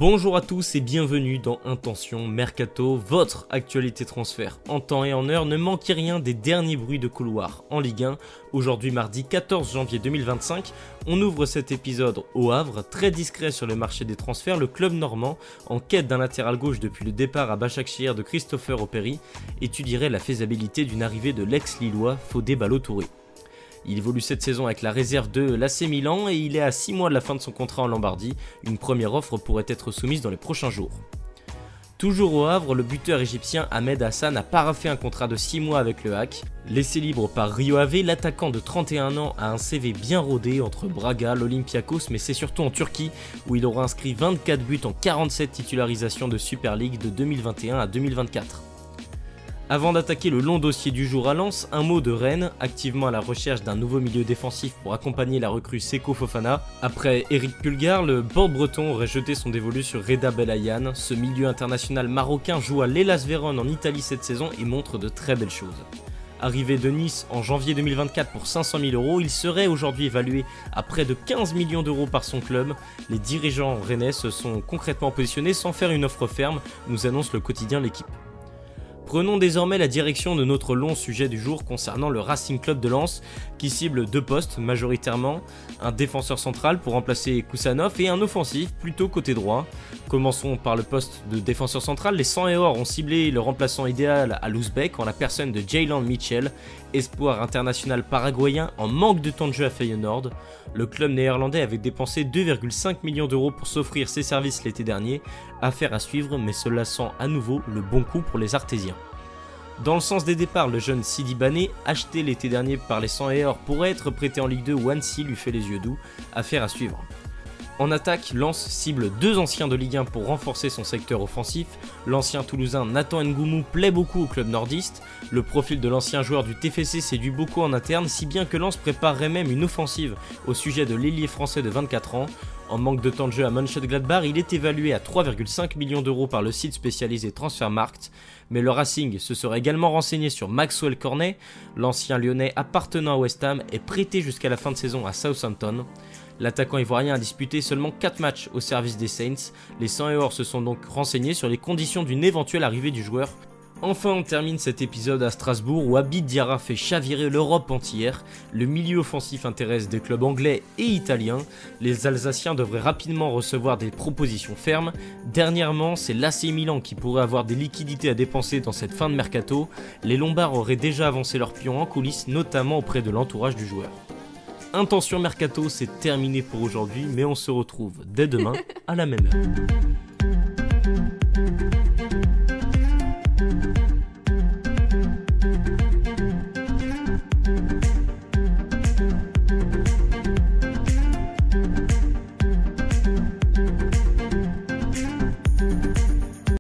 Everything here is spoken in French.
Bonjour à tous et bienvenue dans Intention Mercato, votre actualité transfert. En temps et en heure, ne manquez rien des derniers bruits de couloir en Ligue 1. Aujourd'hui mardi 14 janvier 2025, on ouvre cet épisode au Havre, très discret sur le marché des transferts. Le club normand, en quête d'un latéral gauche depuis le départ à Başakşehir de Christopher Operi, étudierait la faisabilité d'une arrivée de l'ex-lillois Fodé Ballo-Touré. Il évolue cette saison avec la réserve de l'AC Milan et il est à 6 mois de la fin de son contrat en Lombardie. Une première offre pourrait être soumise dans les prochains jours. Toujours au Havre, le buteur égyptien Ahmed Hassan a paraphé un contrat de 6 mois avec le HAC. Laissé libre par Rio Ave, l'attaquant de 31 ans a un CV bien rodé entre Braga, l'Olympiakos, mais c'est surtout en Turquie où il aura inscrit 24 buts en 47 titularisations de Super League de 2021 à 2024. Avant d'attaquer le long dossier du jour à Lens, un mot de Rennes, activement à la recherche d'un nouveau milieu défensif pour accompagner la recrue Seko Fofana. Après Eric Pulgar, le porte-breton aurait jeté son dévolu sur Reda Belayan. Ce milieu international marocain joue à l'Hellas Vérone en Italie cette saison et montre de très belles choses. Arrivé de Nice en janvier 2024 pour 500 000 €, il serait aujourd'hui évalué à près de 15 millions d'euros par son club. Les dirigeants rennais se sont concrètement positionnés sans faire une offre ferme, nous annonce le quotidien L'Équipe. Prenons désormais la direction de notre long sujet du jour concernant le Racing Club de Lens qui cible deux postes majoritairement, un défenseur central pour remplacer Kusanov et un offensif plutôt côté droit. Commençons par le poste de défenseur central. Les 100 et or ont ciblé le remplaçant idéal à l'Ouzbek en la personne de Jaylan Mitchell, espoir international paraguayen en manque de temps de jeu à Feyenoord. Le club néerlandais avait dépensé 2,5 millions d'euros pour s'offrir ses services l'été dernier, affaire à suivre mais cela sent à nouveau le bon coup pour les Artésiens. Dans le sens des départs, le jeune Sidi Bané, acheté l'été dernier par les 100 et or, pourrait être prêté en Ligue 2 où Annecy lui fait les yeux doux, affaire à suivre. En attaque, Lens cible deux anciens de Ligue 1 pour renforcer son secteur offensif. L'ancien toulousain Nathan Ngoumou plaît beaucoup au club nordiste. Le profil de l'ancien joueur du TFC séduit beaucoup en interne, si bien que Lens préparerait même une offensive au sujet de l'ailier français de 24 ans. En manque de temps de jeu à Mönchengladbach, il est évalué à 3,5 millions d'euros par le site spécialisé Transfermarkt. Mais le Racing se serait également renseigné sur Maxwell Cornet. L'ancien lyonnais appartenant à West Ham est prêté jusqu'à la fin de saison à Southampton. L'attaquant ivoirien a disputé seulement 4 matchs au service des Saints. Les 100 et or se sont donc renseignés sur les conditions d'une éventuelle arrivée du joueur. Enfin, on termine cet épisode à Strasbourg où Abid Diarra fait chavirer l'Europe entière. Le milieu offensif intéresse des clubs anglais et italiens. Les Alsaciens devraient rapidement recevoir des propositions fermes. Dernièrement, c'est l'AC Milan qui pourrait avoir des liquidités à dépenser dans cette fin de mercato. Les Lombards auraient déjà avancé leur pion en coulisses, notamment auprès de l'entourage du joueur. Intention Mercato, c'est terminé pour aujourd'hui, mais on se retrouve dès demain à la même heure.